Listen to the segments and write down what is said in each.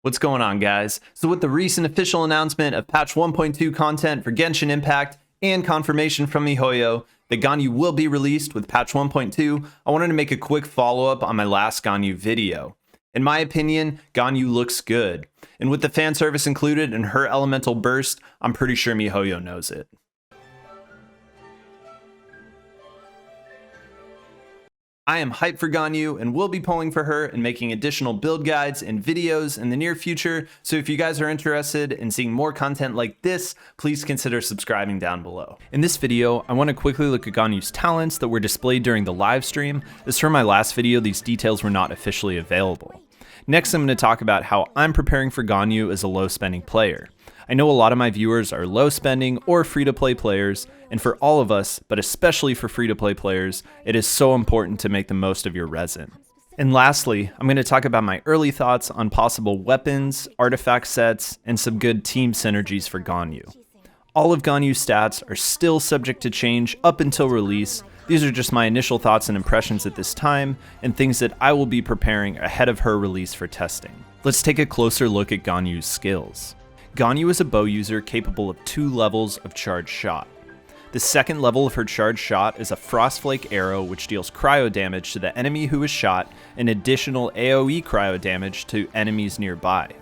What's going on, guys? So with the recent official announcement of patch 1.2 content for Genshin Impact and confirmation from Mihoyo that Ganyu will be released with patch 1.2, I wanted to make a quick follow-up on my last Ganyu video. In my opinion, Ganyu looks good, and with the fan service included and her elemental burst, I'm pretty sure Mihoyo knows it. I am hyped for Ganyu and will be pulling for her and making additional build guides and videos in the near future, so if you guys are interested in seeing more content like this, please consider subscribing down below. In this video, I want to quickly look at Ganyu's talents that were displayed during the live stream, as for my last video these details were not officially available. Next I'm going to talk about how I'm preparing for Ganyu as a low spending player. I know a lot of my viewers are low spending or free to play players, and for all of us, but especially for free to play players, it is so important to make the most of your resin. And lastly, I'm going to talk about my early thoughts on possible weapons, artifact sets, and some good team synergies for Ganyu. All of Ganyu's stats are still subject to change up until release. These are just my initial thoughts and impressions at this time, and things that I will be preparing ahead of her release for testing. Let's take a closer look at Ganyu's skills. Ganyu is a bow user capable of 2 levels of charged shot. The second level of her charged shot is a Frostflake arrow which deals cryo damage to the enemy who is shot and additional AoE cryo damage to enemies nearby.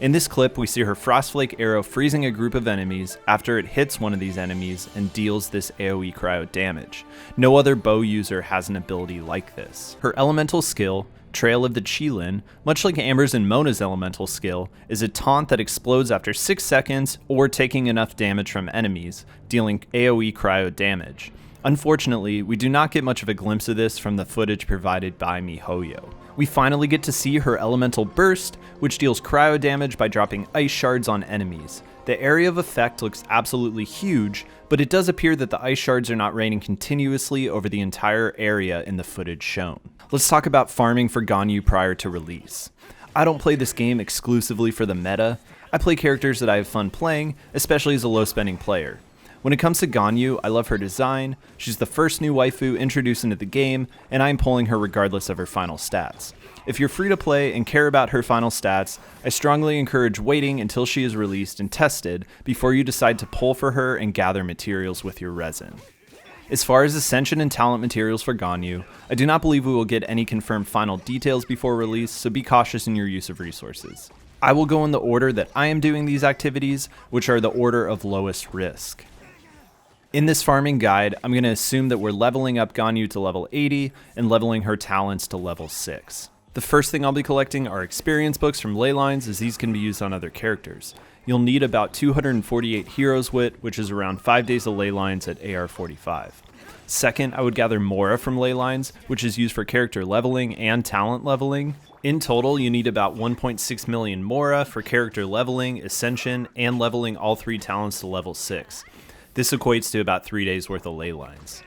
In this clip we see her Frostflake arrow freezing a group of enemies after it hits one of these enemies and deals this AoE cryo damage. No other bow user has an ability like this. Her elemental skill, Trail of the Qilin, much like Amber's and Mona's elemental skill, is a taunt that explodes after 6 seconds or taking enough damage from enemies, dealing AoE cryo damage. Unfortunately, we do not get much of a glimpse of this from the footage provided by Mihoyo. We finally get to see her elemental burst, which deals cryo damage by dropping ice shards on enemies. The area of effect looks absolutely huge, but it does appear that the ice shards are not raining continuously over the entire area in the footage shown. Let's talk about farming for Ganyu prior to release. I don't play this game exclusively for the meta. I play characters that I have fun playing, especially as a low spending player. When it comes to Ganyu, I love her design, she's the first new waifu introduced into the game, and I'm pulling her regardless of her final stats. If you're free to play and care about her final stats, I strongly encourage waiting until she is released and tested before you decide to pull for her and gather materials with your resin. As far as Ascension and talent materials for Ganyu, I do not believe we will get any confirmed final details before release, so be cautious in your use of resources. I will go in the order that I am doing these activities, which are the order of lowest risk. In this farming guide, I'm going to assume that we're leveling up Ganyu to level 80 and leveling her talents to level 6. The first thing I'll be collecting are experience books from ley lines, as these can be used on other characters. You'll need about 248 Heroes Wit, which is around 5 days of ley lines at AR 45. Second, I would gather Mora from ley lines, which is used for character leveling and talent leveling. In total, you need about 1.6 million Mora for character leveling, ascension, and leveling all 3 talents to level 6. This equates to about 3 days worth of ley lines.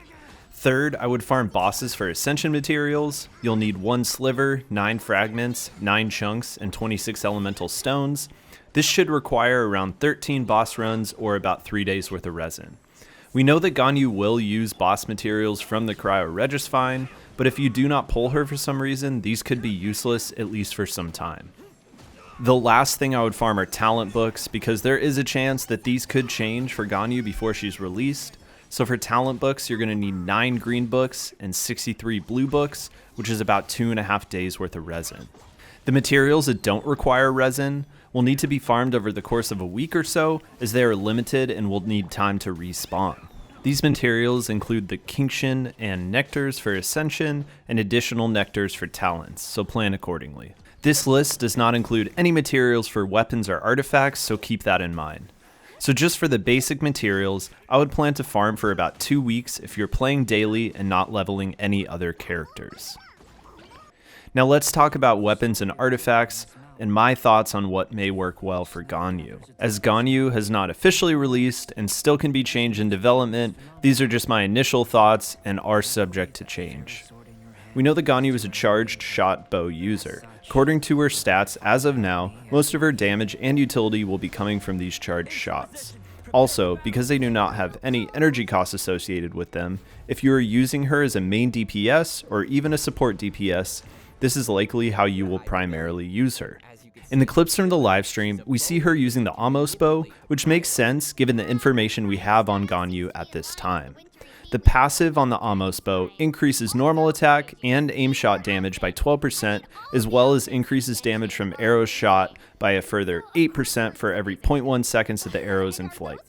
Third, I would farm bosses for ascension materials. You'll need 1 sliver, 9 fragments, 9 chunks, and 26 elemental stones. This should require around 13 boss runs or about 3 days worth of resin. We know that Ganyu will use boss materials from the Cryo Regisfine, but if you do not pull her for some reason, these could be useless at least for some time. The last thing I would farm are talent books, because there is a chance that these could change for Ganyu before she's released. So for talent books, you're going to need 9 green books and 63 blue books, which is about 2.5 days worth of resin. The materials that don't require resin will need to be farmed over the course of a week or so, as they are limited and will need time to respawn. These materials include the Genshin and nectars for ascension and additional nectars for talents, so plan accordingly. This list does not include any materials for weapons or artifacts, so keep that in mind. So just for the basic materials, I would plan to farm for about 2 weeks if you're playing daily and not leveling any other characters. Now let's talk about weapons and artifacts and my thoughts on what may work well for Ganyu. As Ganyu has not officially released and still can be changed in development, these are just my initial thoughts and are subject to change. We know that Ganyu is a charged shot bow user. According to her stats as of now, most of her damage and utility will be coming from these charged shots. Also, because they do not have any energy costs associated with them, if you are using her as a main DPS or even a support DPS, this is likely how you will primarily use her. In the clips from the livestream, we see her using the Amos bow, which makes sense given the information we have on Ganyu at this time. The passive on the Amos bow increases normal attack and aim shot damage by 12%, as well as increases damage from arrows shot by a further 8% for every 0.1 seconds that the arrow is in flight.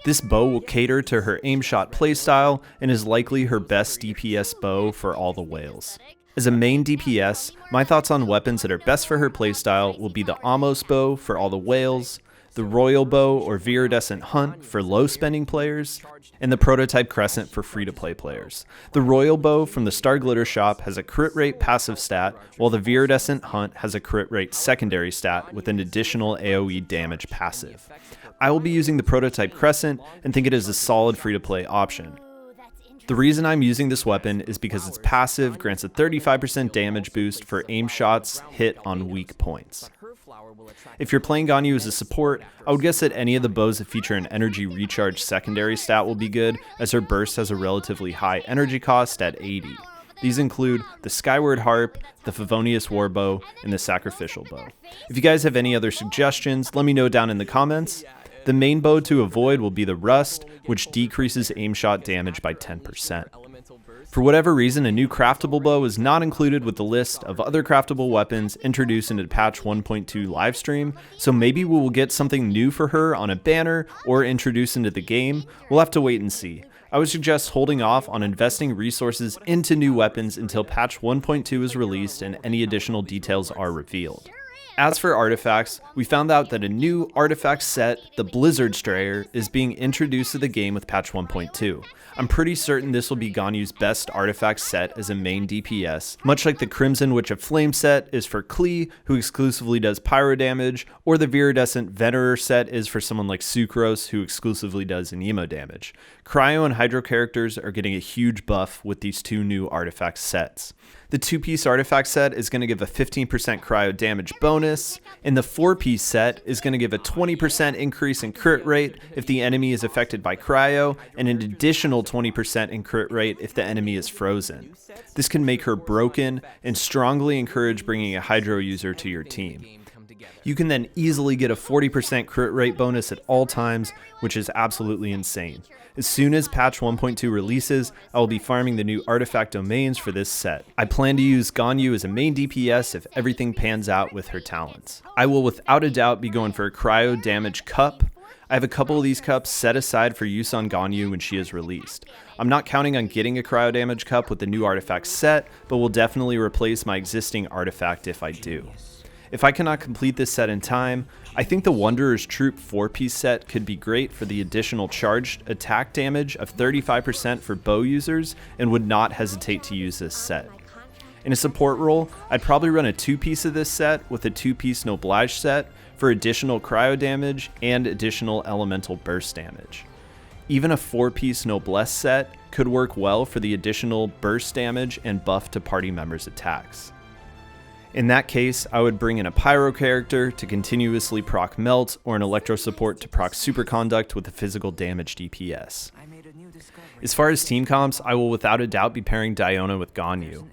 This bow will cater to her aim shot playstyle and is likely her best DPS bow for all the whales. As a main DPS, my thoughts on weapons that are best for her playstyle will be the Amos bow for all the whales, the Royal Bow or Viridescent Hunt for low spending players, and the Prototype Crescent for free to play players. The Royal Bow from the Star Glitter shop has a crit rate passive stat, while the Viridescent Hunt has a crit rate secondary stat with an additional AoE damage passive. I will be using the Prototype Crescent and think it is a solid free to play option. The reason I'm using this weapon is because its passive grants a 35% damage boost for aim shots hit on weak points. If you're playing Ganyu as a support, I would guess that any of the bows that feature an energy recharge secondary stat will be good, as her burst has a relatively high energy cost at 80. These include the Skyward Harp, the Favonius Warbow, and the Sacrificial Bow. If you guys have any other suggestions, let me know down in the comments. The main bow to avoid will be the Rust, which decreases aim shot damage by 10%. For whatever reason, a new craftable bow is not included with the list of other craftable weapons introduced into patch 1.2 livestream, so maybe we will get something new for her on a banner or introduced into the game. We'll have to wait and see. I would suggest holding off on investing resources into new weapons until patch 1.2 is released and any additional details are revealed. As for artifacts, we found out that a new artifact set, the Blizzard Strayer, is being introduced to the game with patch 1.2. I'm pretty certain this will be Ganyu's best artifact set as a main DPS, much like the Crimson Witch of Flame set is for Klee, who exclusively does pyro damage, or the Viridescent Venerer set is for someone like Sucrose, who exclusively does Anemo damage. Cryo and Hydro characters are getting a huge buff with these two new artifact sets. The 2-piece artifact set is going to give a 15% cryo damage bonus, and the 4-piece set is going to give a 20% increase in crit rate if the enemy is affected by cryo, and an additional 20% in crit rate if the enemy is frozen. This can make her broken and strongly encourage bringing a Hydro user to your team. You can then easily get a 40% crit rate bonus at all times, which is absolutely insane. As soon as patch 1.2 releases, I will be farming the new artifact domains for this set. I plan to use Ganyu as a main DPS if everything pans out with her talents. I will without a doubt be going for a cryo damage cup. I have a couple of these cups set aside for use on Ganyu when she is released. I'm not counting on getting a cryo damage cup with the new artifact set, but will definitely replace my existing artifact if I do. If I cannot complete this set in time, I think the Wanderer's Troop 4-piece set could be great for the additional charged attack damage of 35% for bow users, and would not hesitate to use this set. In a support role, I'd probably run a 2-piece of this set with a 2-piece Noblage set for additional cryo damage and additional elemental burst damage. Even a 4-piece Noblesse set could work well for the additional burst damage and buff to party members' attacks. In that case, I would bring in a Pyro character to continuously proc Melt, or an Electro support to proc Superconduct with a physical damage DPS. As far as team comps, I will without a doubt be pairing Diona with Ganyu.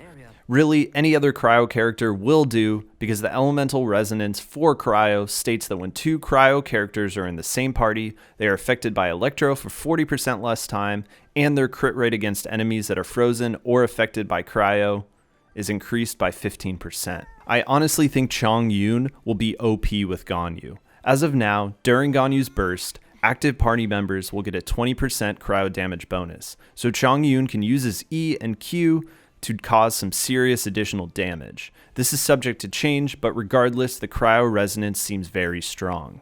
Really, any other Cryo character will do, because the Elemental Resonance for Cryo states that when two Cryo characters are in the same party, they are affected by Electro for 40% less time, and their crit rate against enemies that are frozen or affected by Cryo is increased by 15%. I honestly think Chongyun will be OP with Ganyu. As of now, during Ganyu's burst, active party members will get a 20% cryo damage bonus, so Chongyun can use his E and Q to cause some serious additional damage. This is subject to change, but regardless, the cryo resonance seems very strong.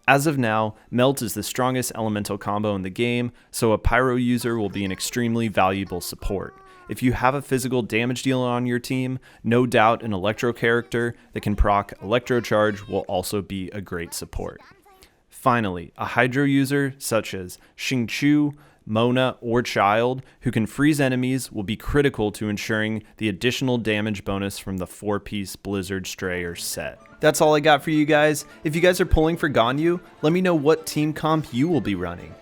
As of now, Melt is the strongest elemental combo in the game, so a Pyro user will be an extremely valuable support. If you have a physical damage dealer on your team, no doubt an Electro character that can proc Electro Charge will also be a great support. Finally, a Hydro user such as Xingqiu, Mona, or Child who can freeze enemies will be critical to ensuring the additional damage bonus from the 4-piece Blizzard Strayer set. That's all I got for you guys. If you guys are pulling for Ganyu, let me know what team comp you will be running.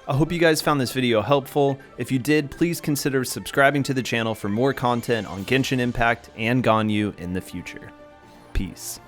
I hope you guys found this video helpful. If you did, please consider subscribing to the channel for more content on Genshin Impact and Ganyu in the future. Peace.